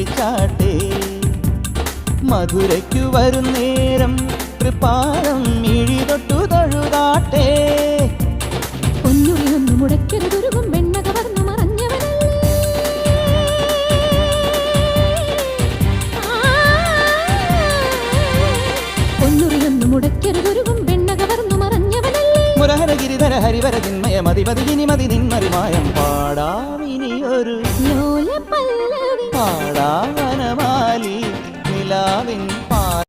കുളിച്ചാട്ടെ മധുരയ്ക്കു വരുന്നേരം തൃപ്പാദം മിഴി തൊട്ടു തൊഴുതാട്ടെ പൊന്നുറിയൊന്നു മുടക്കരുതൊരുകും വെണ്ണ കവർന്നു മറഞ്ഞവനല്ലേ പൊന്നുറിയൊന്നു മുടക്കരുതൊരുകും വെണ്ണ കവർന്നു മറഞ്ഞവനല്ലേ മുരഹര ഗിരിധര ഹരിവര ചിന്മയ മതിപതികിനി മതി നിന്മറിമായം പാടാമിനിയൊരു ലോല പല്ലവി പാടാവനമാലി നിലാവിൻ